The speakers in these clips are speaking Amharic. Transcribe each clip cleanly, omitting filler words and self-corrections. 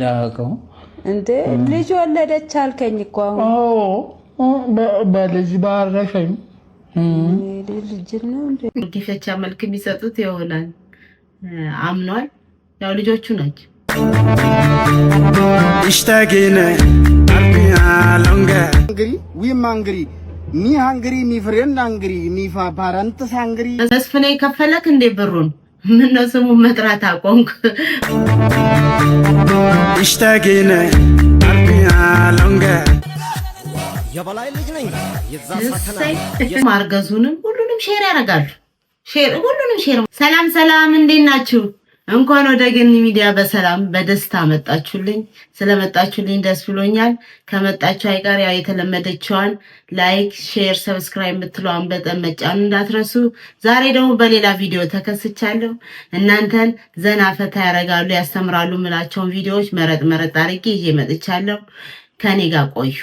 ያቀው እንዴ ልጅ ወለደች አልከኝ እኮ አሁን በልጅ ባረከኝ ልጅ ነው እንዴ ዲፈቻ መልክ የሚሰጡት ይሆናል አምኗል ያው ልጆቹ ናቸው ishtageene arbiya longa angry we mangry me hungry me friend hungry me parents hungry ተስፍኔ ከፈለክ እንደ ብሩን ምን ነው ስሙ መጥራት አቆንክ ishtageene arbiya longa የበላይ ልጅ ነኝ የዛሳከና ማርገዙንም ሁሉንም ሼር ያደርጋሉ ሁሉንም ሼር ሰላም እንዴት ናችሁ እንኳን ወደ ገኒ ሚዲያ በሰላም በደስታ መጣችሁልኝ ስለመጣችሁልኝ ደስ ብሎኛል ከመጣችሁ አይቀር ያው የተለመደችዋን ላይክ ሼር ሰብስክራይብ ምትሏን በጣም መጫን እንዳትረሱ ዛሬ ደግሞ በሌላ ቪዲዮ ተከስቻለሁ እናንተን ዘና ፈታ ያረጋሉ ያስተምራሉ ምላቸውን ቪዲዮዎች መረጥ አድርጌ ይዤ መጥቻለሁ ከኔ ጋር ቆዩ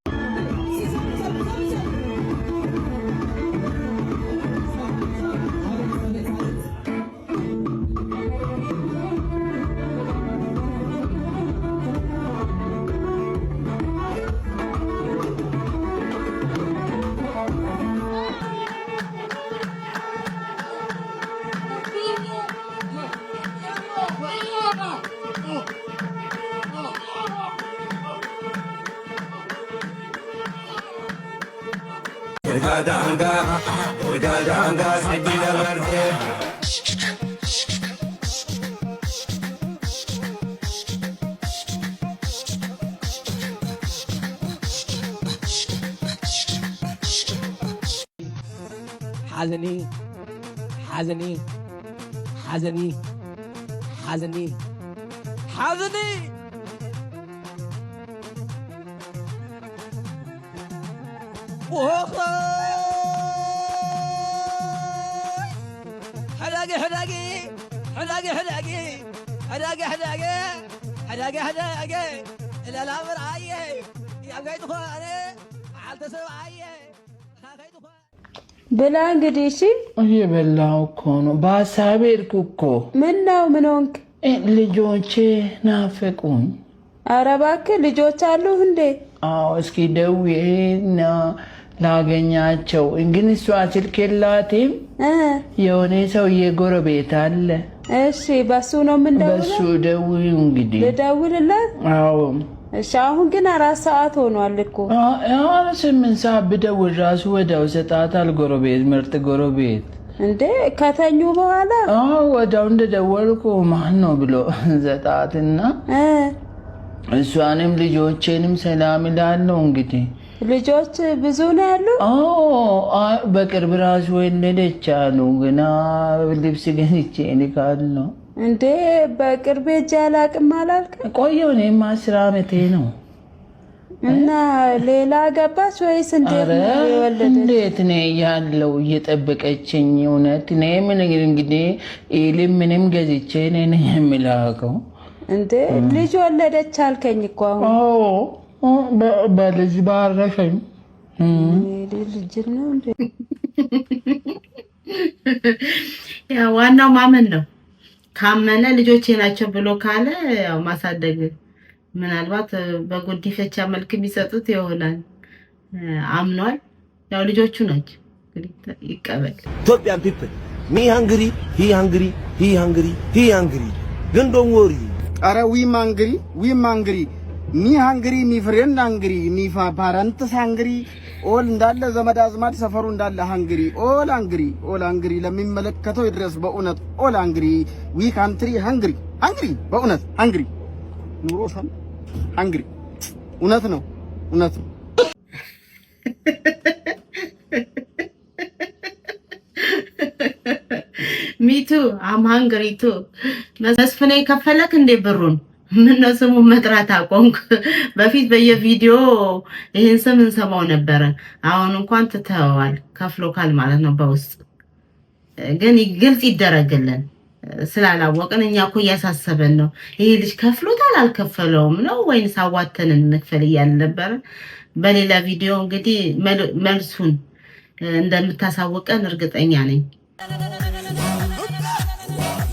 Danga Sabina Verde حزني حلاقي إلى الأمر عيه يا قيد خواني عالت سبعيه ብላ እንግዲህ እሺ እየበላው እኮ ነው በሐሳቤ እኮ ምን ሆንክ ልጆቼ ናፈቁኝ ኧረ እባክህ ልጆች አሉ እንዴ አዎ እስኪ ደውዬና ላገኛቸው እንግዲህ እሷ ስልክ የላትም የሆነ ሰውዬ ጎረቤት አለ እሺ በሱ ነው የምንደውለው በሱ ደውዪው እንግዲህ ልደውልለት አዎ እሺ አሁን ግን 4 ሰዓት ሆኗል እኮ አዎ 8 ሰዓት ብደውል ራሱ ወዲያው ሰጣታል ጎረቤት ምርጥ ጎረቤት እንዴ ከተኙ በኋላ አዎ ወዲያው እንደደወልኩ ማን ነው ብሎ ሰጣትና እሷንም ልጆቼንም ሰላም ይላለው እንግዲህ ልጆች ብዙ ነው ያሉ አዎ በቅርብ ራሱ ወለደቻሉ ግና ልብስ ገዝቼ ልካለሁ እንዴ በቅርብ ጃላቅም አላልከ ቆየው እኔማ 10 ዓመቴ ነው እና ሌላ ገባች ወይስ እንዴት ነው የወለደች እንዴት ነው ያለው እየጠበቀችኝ እውነት ነው ምን እንግዲህ ምንም ገዝቼ ነኝ የምላከው እንዴ ልጅ ወለደች አልከኝ እኮ አሁን በልጅ ባረከኝ ልጅ ነው እንዴ ያ ዋናው ማመን ነው ካመነ ልጆቼ ናቸው ብሎ ካለ ያው ማሳደግ ምናልባት በጉዲፈቻ መልክ የሚሰጡት ይሆናል አምኗል ያው ልጆቹ ናቸው ይቀበል Ethiopian people me hungry he hungry ግን don't worry Are we mangry me hungry me friend hungry me parents hungry all እንዳለ ዘመድ አዝማድ ሰፈሩ እንዳለ hungry all hungry ለሚመለከተው ይድረስ በእውነት all hungry we country hungry በእውነት hungry ኑሮ ሰም hungry እውነት ነው ሚቱ I'm hungry too መስፍኔ ከፈለክ እንደ ብሩን ምን ነው ስሙ መጥራት አቆንክ በፊት በየቪዲዮ ይሄን ስም እንሰማው ነበር አሁን እንኳን ተተዋል ከፍሎካል ማለት ነው በውስጥ ግን ግልጽ ይደረግልን ስላላወቅን እኛ እኮ ያሳሰበን ነው ይሄ ልጅ ከፍሎታል አልከፈለውም ነው ወይስ አዋተን እንክፈል ይያል ነበር በሌላ ቪዲዮ እንግዲህ መልሱን እንደምታሳውቀን እርግጠኛ ነኝ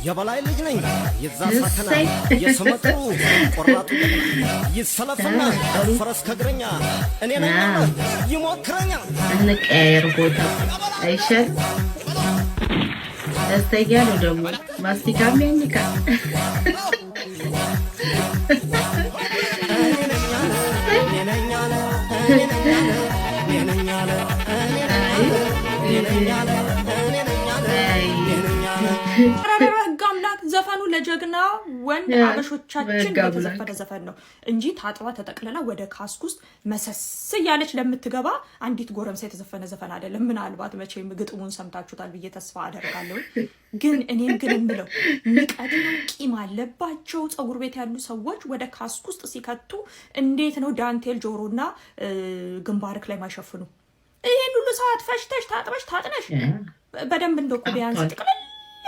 የበላይ ልጅ ነኝ የዛ ሳከና የሰመጥሩ ቆራጡ ይሰለፍና ፈረስ ከግረኛ እኔ ነኝ ይሞክረኛ እንቀየር ቦታ አይሻል ደስተኛ ነው ደግሞ ማስቲካም ያንካ ዘፈኑ ለጀግና ወንድ አበሾቻችን የተዘፈነ ዘፈን ነው እንጂ ታጥባ ተጠቅለላ ወደ ካስክ ውስጥ መሰስ ያለች ለምትገባ አንዲት ጎረምሳ የተዘፈነ ዘፈን አይደለም። ምናልባት መቼም ግጥሙን ሰምታችሁታል ብዬ ተስፋ አደርጋለሁ። ግን እኔን ግን የምለው ንቀትና ቂም አለባቸው ፀጉር ቤት ያሉ ሰዎች ወደ ካስክ ውስጥ ሲከቱ እንዴት ነው ዳንቴል ጆሮና ግንባርክ ላይ ማይሸፍኑ? ይሄን ሁሉ ሰዓት ፈሽተሽ ታጥበሽ ታጥነሽ በደንብ እንደው ቢያንስ ጥቅልል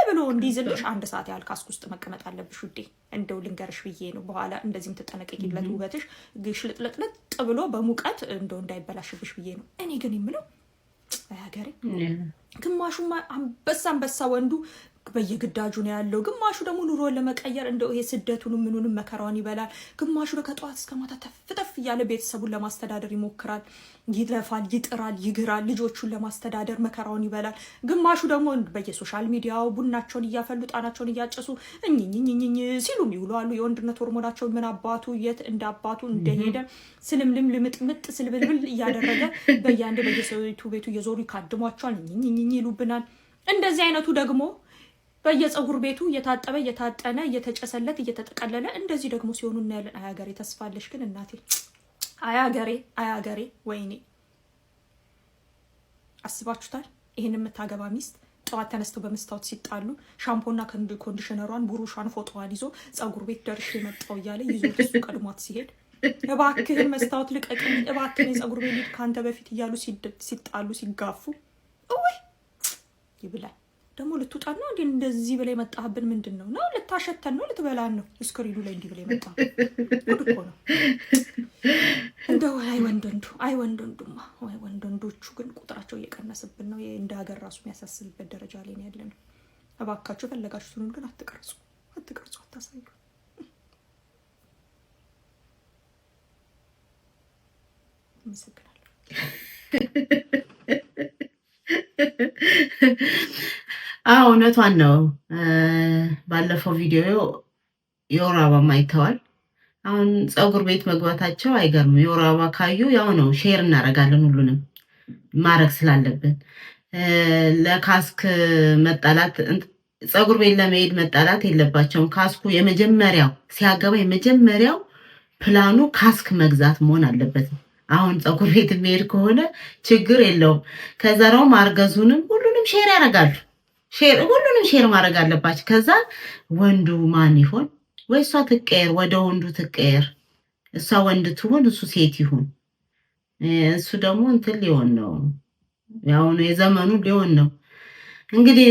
ብሎ እንዲዝልሽ አንድ ሰዓት ያህል ካስክ ውስጥ መቀመጥ አለብሽ ውዴ። እንደው ልንገርሽ ብዬ ነው። በኋላ እንደዚህም ተጠነቀቂለት ውበትሽ ግሽልጥልጥልጥ ብሎ በሙቀት እንደው እንዳይበላሽብሽ ብዬ ነው። እኔ ግን የምለው አያገሬ ግማሹማ አንበሳ ወንዱ በየግዳጁ ነው ያለው። ግማሹ ደግሞ ኑሮን ለመቀየር እንደው ይሄ ስደቱንም ምኑንም መከራውን ይበላል። ግማሹ ከጧት እስከ ማታ ተፍተፍ እያለ ቤተሰቡን ለማስተዳደር ይሞክራል፣ ይለፋል፣ ይጥራል፣ ይግራል፣ ልጆቹን ለማስተዳደር መከራውን ይበላል። ግማሹ ደግሞ በየሶሻል ሚዲያው ቡናቸውን እያፈሉ ጣናቸውን እያጨሱ እኝኝኝኝ ሲሉ ይውላሉ። የወንድነት ሆርሞናቸው ምን አባቱ የት እንዳባቱ እንደሄደ ስልምልም ልምጥምጥ ስልብልብል እያደረገ በያንድ በየሰውቱ ቤቱ እየዞሩ ይካድሟቸዋል፣ እኝኝኝ ይሉብናል። እንደዚህ አይነቱ ደግሞ በየፀጉር ቤቱ እየታጠበ እየታጠነ እየተጨሰለት እየተጠቀለለ እንደዚህ ደግሞ ሲሆኑ እናያለን። አያገሬ ተስፋለሽ ግን እናቴ አያገሬ ወይኔ አስባችሁታል? ይሄን የምታገባ ሚስት ጠዋት ተነስተው በመስታወት ሲጣሉ ሻምፖና ኮንዲሽነሯን ቡሩሿን ፎቶዋን ይዞ ፀጉር ቤት ደርሼ መጣው እያለ ይዞ እሱ ቀድሟት ሲሄድ እባክህን መስታወት ልቀቅልኝ እባክህን የፀጉር ቤት ልሂድ ካንተ በፊት እያሉ ሲጣሉ ሲጋፉ ወይ ይብላል። ደግሞ ልትውጣና እንዴ እንደዚህ በላይ መጣህብን ምንድነው? ነው ልታሸተን ነው ልትበላን ነው? እስክሪኑ ላይ እንዲህ በላይ መጣ እኮ ነው። እንደው አይ ወንዶንዱማ ወንዶንዶቹ ግን ቁጥራቸው እየቀነሰብን ነው። እንደ ሀገር ራሱ የሚያሳስብበት ደረጃ ላይ ነው ያለነው። እባካችሁ ፈለጋችሁትን ግን አትቀርጹ አታሳዩ። ምስክራለሁ እውነቷን ነው። ባለፈው ቪዲዮ የወር አበባ ማይተዋል። አሁን ፀጉር ቤት መግባታቸው አይገርም። የወር አበባ ካዩ ያው ነው ሼር እናደርጋለን ሁሉንም ማድረግ ስላለብን። ለካስክ መጣላት ፀጉር ቤት ለመሄድ መጣላት የለባቸውም። ካስኩ የመጀመሪያው ሲያገባ የመጀመሪያው ፕላኑ ካስክ መግዛት መሆን አለበት። አሁን ፀጉር ቤት የሚሄድ ከሆነ ችግር የለውም። ከዛ ነው ማርገዙንም ሁሉንም ሼር ያደርጋሉ። ሁሉንም ሼር ማድረግ አለባቸው። ከዛ ወንዱ ማን ይሆን ወይ እሷ ትቀየር ወደ ወንዱ ትቀየር። እሷ ወንድ ትሆን እሱ ሴት ይሁን። እሱ ደግሞ እንትን ሊሆን ነው ያው ነው የዘመኑ ሊሆን ነው። እንግዲህ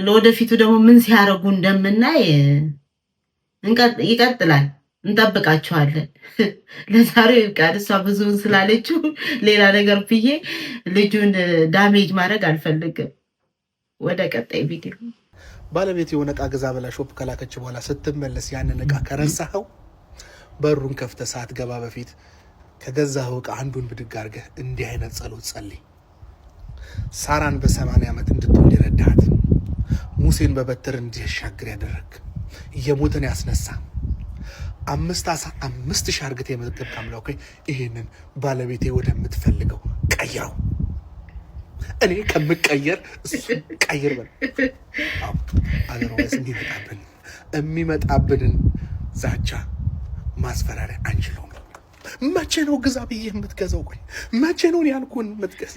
ለወደፊቱ ደግሞ ምን ሲያደርጉ እንደምናይ ይቀጥላል። እንጠብቃችኋለን። ለዛሬው ይብቃል። እሷ ብዙውን ስላለችው ሌላ ነገር ብዬ ልጁን ዳሜጅ ማድረግ አልፈልግም። ወደ ቀጣይ ቪዲዮ ባለቤት የሆነ ዕቃ ገዛ ብላ ሾፕ ከላከች በኋላ ስትመለስ ያንን ዕቃ ከረሳኸው በሩን ከፍተህ ሳትገባ በፊት ከገዛኸው ዕቃ አንዱን ብድግ አድርገህ እንዲህ አይነት ጸሎት ጸልይ። ሳራን በ80 ዓመት እንድትወልድ የረዳሃት፣ ሙሴን በበትር እንዲሻገር ያደረግ፣ የሞትን ያስነሳ 5 ዓሣ 5 ሺህ አርግተህ የመገብክ አምላክ ሆይ ይሄንን ባለቤቴ ወደምትፈልገው ቀይረው። እኔ ከምቀየር እሱ ቀይር በል። አለሮስ የሚመጣብንን ዛቻ ማስፈራሪያ አንችለውም። መቼ ነው ግዛ ብዬ የምትገዛው? ቆይ መቼ ነው ያልኩን የምትገዛ?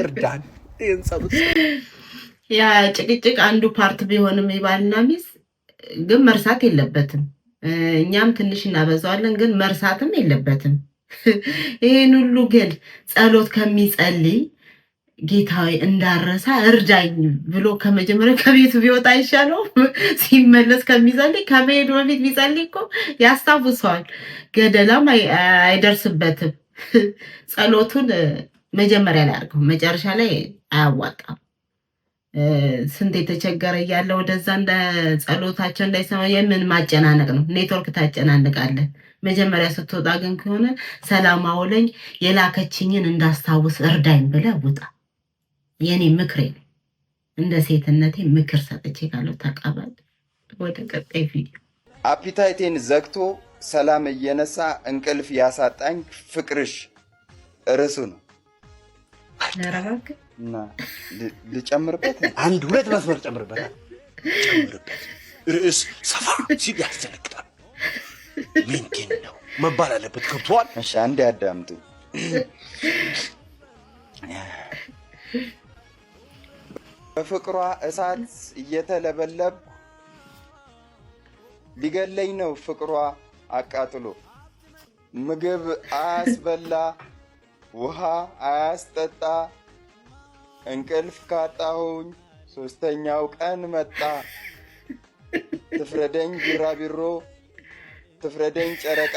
እርዳን። ይህን ጸሎት ያ ጭቅጭቅ አንዱ ፓርት ቢሆንም የባልና ሚስት ግን መርሳት የለበትም። እኛም ትንሽ እናበዛዋለን፣ ግን መርሳትም የለበትም። ይሄን ሁሉ ግን ጸሎት ከሚጸልይ ጌታዊ እንዳረሳ እርዳኝ ብሎ ከመጀመሪያ ከቤቱ ቢወጣ አይሻለው? ሲመለስ ከሚጸልይ ከመሄዱ በፊት ቢጸልይ እኮ ያስታውሰዋል፣ ገደላም አይደርስበትም። ጸሎቱን መጀመሪያ ላይ አድርገው መጨረሻ ላይ አያዋጣም። ስንት የተቸገረ እያለ ወደዛ እንደ ጸሎታቸው እንዳይሰማ የምን ማጨናነቅ ነው? ኔትወርክ ታጨናንቃለን። መጀመሪያ ስትወጣ ግን ከሆነ ሰላም አውለኝ የላከችኝን እንዳስታውስ እርዳኝ ብለህ ውጣ። የኔ ምክሬ እንደ ሴትነቴ ምክር ሰጥቼ ካለው ተቀበል። ወደ ቀጣይ ቪዲዮ። አፒታይቴን ዘግቶ ሰላም እየነሳ እንቅልፍ ያሳጣኝ ፍቅርሽ ርዕሱ ነው። እና ልጨምርበት አንድ ሁለት መስመር ጨምርበት። ርዕስ ሰፋ ሲል ያስደነግጣል። ምንድን ነው መባል አለበት? ገብቶሃል? እሺ አንዴ አዳምጡ። በፍቅሯ እሳት እየተለበለብኩ ሊገለኝ ነው ፍቅሯ አቃጥሎ። ምግብ አያስበላ ውሃ አያስጠጣ እንቅልፍ ካጣሁኝ ሶስተኛው ቀን መጣ። ትፍረደኝ ቢራቢሮ ትፍረደኝ ጨረቃ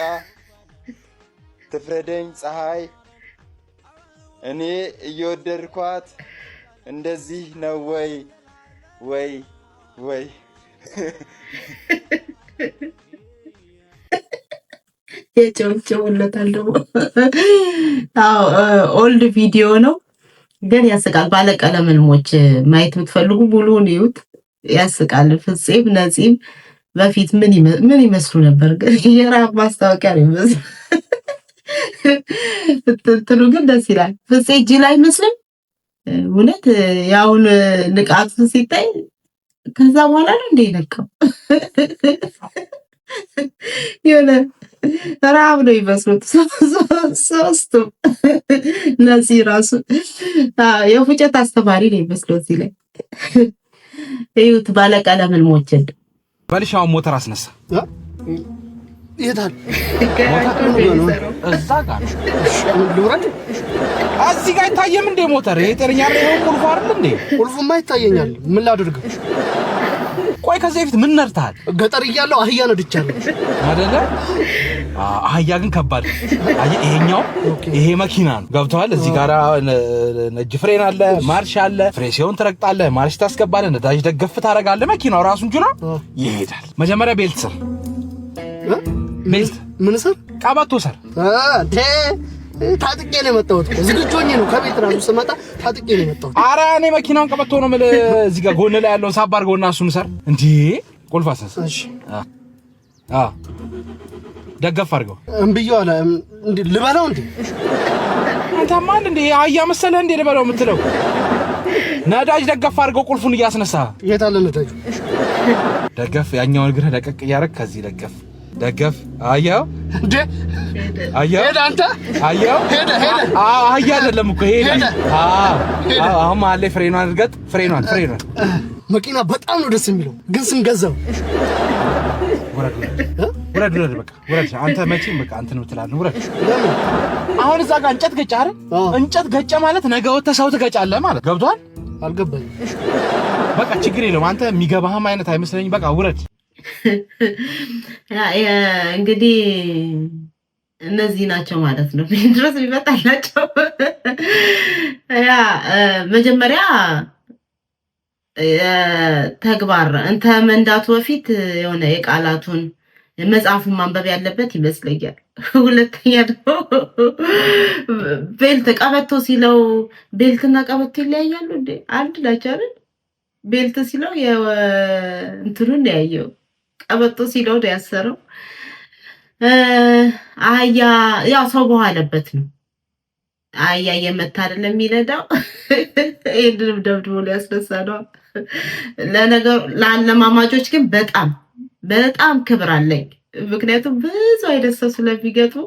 ትፍረደኝ ፀሐይ እኔ እየወደድኳት እንደዚህ ነው ወይ ወይ ወይ? የጨውጨውለታል ደግሞ። አዎ ኦልድ ቪዲዮ ነው ግን ያስቃል። ባለቀለም ህልሞች ማየት የምትፈልጉ ሙሉውን ይዩት፣ ያስቃል። ፍፄም ነፂም በፊት ምን ይመስሉ ነበር? ግን የራብ ማስታወቂያ ነው ይመስል ትሉ ግን ደስ ይላል። ፍፄ ጅል አይመስልም እውነት። ያውን ንቃቱ ሲታይ ከዛ በኋላ ነው እንደ ነካው የሆነ ራብ ነው ይመስሉት ሶስቱም። ነፂ ራሱ የፉጨት አስተማሪ ነው ይመስለው እዚህ ላይ እዩት። ባለቀለም ህልሞችን በልሻው ሞተር አስነሳ። ይታል እዛ ጋር ልውረድ። እዚህ ጋር ይታየም እንደ ሞተር የጤነኛ ነው ቁልፉ አይደል እንዴ? ቁልፉማ ይታየኛል። ምን ላድርግ? ቆይ ከዚህ በፊት ምን ነርተሃል? ገጠር እያለሁ አህያ ነድቻለሁ አይደለ? አህያ ግን ከባድ ይሄኛው ይሄ መኪና ነው። ገብተዋል። እዚህ ጋር ነጅ ፍሬን አለ፣ ማርሽ አለ። ፍሬሲዮን ትረግጣለህ፣ ማርሽ ታስገባለህ፣ ነዳጅ ደገፍ ታደርጋለህ። መኪናው ራሱን ችሎ ይሄዳል። መጀመሪያ ቤልት ስር ቤልት ምን ስር ቀበቶ ስር ታጥቄ ነው የመጣሁት። ዝግጁ ሆኜ ነው ከቤት ራሱ ስመጣ ታጥቄ ነው የመጣሁት። ኧረ እኔ መኪናውን ቀበቶ ነው የምልህ። እዚህ ጋር ጎን ላይ ያለውን ሳብ አድርገውና እሱን ሰር እንዴ ቁልፍ አሰስ። እሺ ደገፍ አድርገው። እምብዬው አለ እንዴ ልበለው እንዴ? አንተማ እንዴ አህያ መሰለህ እንዴ ልበለው የምትለው? ነዳጅ ደገፍ አድርገው ቁልፉን እያስነሳ። የት አለ ነዳጁ? ደገፍ ያኛውን እግርህ ደቀቅ እያደረግ ከዚህ ደገፍ አያው እንዴ አያው ሄደ አንተ አያው ሄደ አህያ አይደለም እኮ ሄደ። አሁን ማለ ፍሬኗን አድርገት። ፍሬኗን መኪና በጣም ነው ደስ የሚለው ግን ስንገዛው ወረድ በቃ ወረድ። አንተ መቼም በቃ አንተ ነው ትላለህ። ወረድ አሁን እዛ ጋር እንጨት ገጫ አይደል? እንጨት ገጫ ማለት ነገ ወጥተህ ሰው ትገጫለህ ማለት ገብቷል? አልገባኝም። በቃ ችግር የለውም። አንተ የሚገባህም አይነት አይመስለኝም። በቃ ውረድ። እንግዲህ እነዚህ ናቸው ማለት ነው። ድረስ ይመጣላቸው። ያ መጀመሪያ ተግባር እንተ መንዳቱ በፊት የሆነ የቃላቱን መጽሐፉን ማንበብ ያለበት ይመስለኛል። ሁለተኛ ደግሞ ቤልት ቀበቶ ሲለው ቤልትና ቀበቶ ይለያያሉ እንዴ? አንድ ናቸው አይደል? ቤልት ሲለው እንትኑን ያየው ቀበቶ ሲለው ነው ያሰረው። አህያ ያው ሰው በኋለበት ነው። አህያ እየመታ አይደለም የሚነዳው። ይሄንንም ደብድቦ ሊያስነሳ ነው። ለነገሩ ለአለማማጆች ግን በጣም ክብር አለኝ። ምክንያቱም ብዙ አይነት ሰው ስለሚገጥሙ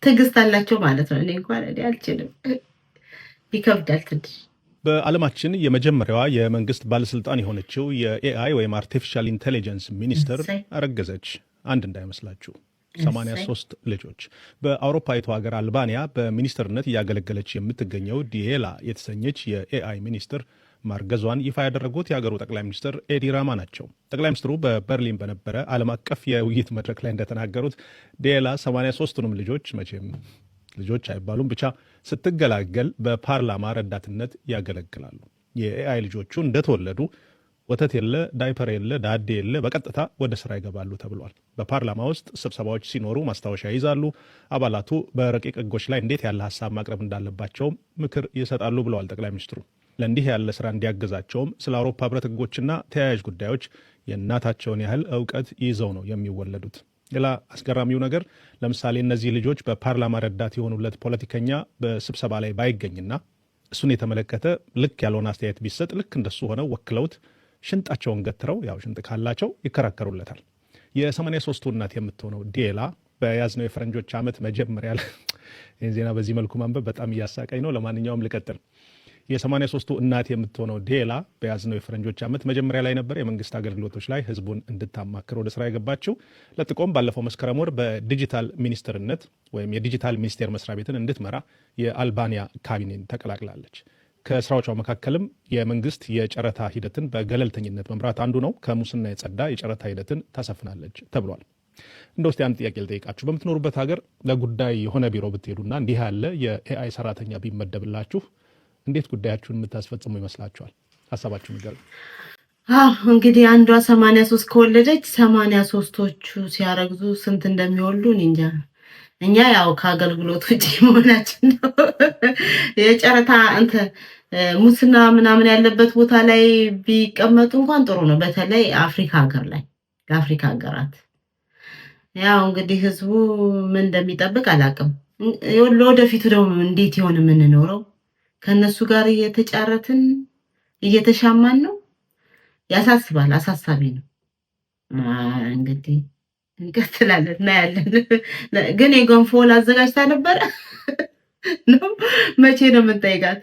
ትዕግስት አላቸው ማለት ነው። እኔ እንኳን አልችልም፣ ይከብዳል ትንሽ። በዓለማችን የመጀመሪያዋ የመንግስት ባለስልጣን የሆነችው የኤአይ ወይም አርቲፊሻል ኢንቴሊጀንስ ሚኒስትር አረገዘች። አንድ እንዳይመስላችሁ 83 ልጆች። በአውሮፓዊቷ ሀገር አልባንያ በሚኒስትርነት እያገለገለች የምትገኘው ዲዬላ የተሰኘች የኤአይ ሚኒስትር ማርገዟን ይፋ ያደረጉት የሀገሩ ጠቅላይ ሚኒስትር ኤዲ ራማ ናቸው። ጠቅላይ ሚኒስትሩ በበርሊን በነበረ ዓለም አቀፍ የውይይት መድረክ ላይ እንደተናገሩት ዲዬላ 83ቱንም ልጆች መቼም ልጆች አይባሉም ብቻ ስትገላገል በፓርላማ ረዳትነት ያገለግላሉ። የኤአይ ልጆቹ እንደተወለዱ ወተት የለ ዳይፐር የለ ዳዴ የለ በቀጥታ ወደ ስራ ይገባሉ ተብሏል። በፓርላማ ውስጥ ስብሰባዎች ሲኖሩ ማስታወሻ ይይዛሉ። አባላቱ በረቂቅ ህጎች ላይ እንዴት ያለ ሀሳብ ማቅረብ እንዳለባቸውም ምክር ይሰጣሉ ብለዋል ጠቅላይ ሚኒስትሩ። ለእንዲህ ያለ ስራ እንዲያግዛቸውም ስለ አውሮፓ ህብረት ህጎችና ተያያዥ ጉዳዮች የእናታቸውን ያህል እውቀት ይዘው ነው የሚወለዱት። ሌላ አስገራሚው ነገር ለምሳሌ እነዚህ ልጆች በፓርላማ ረዳት የሆኑለት ፖለቲከኛ በስብሰባ ላይ ባይገኝና እሱን የተመለከተ ልክ ያልሆነ አስተያየት ቢሰጥ ልክ እንደሱ ሆነው ወክለውት ሽንጣቸውን ገትረው ያው ሽንጥ ካላቸው ይከራከሩለታል። የ83ቱ እናት የምትሆነው ዲላ በያዝነው የፈረንጆች ዓመት መጀመሪያ ላይ ይህን ዜና በዚህ መልኩ ማንበብ በጣም እያሳቀኝ ነው። ለማንኛውም ልቀጥል። የ83ቱ እናት የምትሆነው ዲላ በያዝነው የፈረንጆች ዓመት መጀመሪያ ላይ ነበር የመንግስት አገልግሎቶች ላይ ህዝቡን እንድታማክር ወደ ስራ የገባችው። ለጥቆም ባለፈው መስከረም ወር በዲጂታል ሚኒስትርነት ወይም የዲጂታል ሚኒስቴር መስሪያ ቤትን እንድትመራ የአልባኒያ ካቢኔን ተቀላቅላለች። ከስራዎቿ መካከልም የመንግስት የጨረታ ሂደትን በገለልተኝነት መምራት አንዱ ነው። ከሙስና የጸዳ የጨረታ ሂደትን ታሰፍናለች ተብሏል። እንደ ውስጥ አንድ ጥያቄ ልጠይቃችሁ። በምትኖሩበት ሀገር ለጉዳይ የሆነ ቢሮ ብትሄዱና እንዲህ ያለ የኤአይ ሰራተኛ ቢመደብላችሁ እንዴት ጉዳያችሁን የምታስፈጽሙ ይመስላችኋል? ሀሳባችሁን ንገሩ። እንግዲህ አንዷ 83 ከወለደች 83ቶቹ ሲያረግዙ ስንት እንደሚወልዱ እንጃ። እኛ ያው ከአገልግሎት ውጪ መሆናችን ነው። የጨረታ ሙስና ምናምን ያለበት ቦታ ላይ ቢቀመጡ እንኳን ጥሩ ነው። በተለይ አፍሪካ ሀገር ላይ ለአፍሪካ ሀገራት ያው እንግዲህ ህዝቡ ምን እንደሚጠብቅ አላውቅም። ለወደፊቱ ደግሞ እንዴት ይሆን የምንኖረው? ከነሱ ጋር እየተጫረትን እየተሻማን ነው። ያሳስባል፣ አሳሳቢ ነው። እንግዲህ እንቀጥላለን እናያለን። ግን የገንፎ አዘጋጅታ ነበረ ነው መቼ ነው የምንጠይቃት?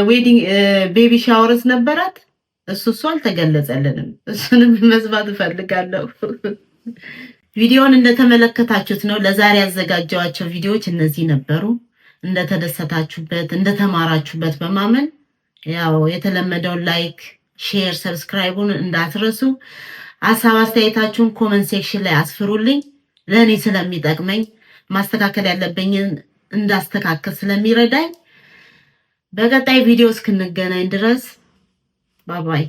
ዌዲንግ ቤቢ ሻወርስ ነበራት? እሱ አልተገለጸልንም። እሱንም መስማት እፈልጋለሁ። ቪዲዮውን እንደተመለከታችሁት ነው። ለዛሬ ያዘጋጀዋቸው ቪዲዮዎች እነዚህ ነበሩ። እንደተደሰታችሁበት እንደተማራችሁበት በማመን ያው የተለመደውን ላይክ፣ ሼር፣ ሰብስክራይቡን እንዳትረሱ። ሀሳብ አስተያየታችሁን ኮመንት ሴክሽን ላይ አስፍሩልኝ። ለእኔ ስለሚጠቅመኝ ማስተካከል ያለብኝን እንዳስተካከል ስለሚረዳኝ። በቀጣይ ቪዲዮ እስክንገናኝ ድረስ ባባይ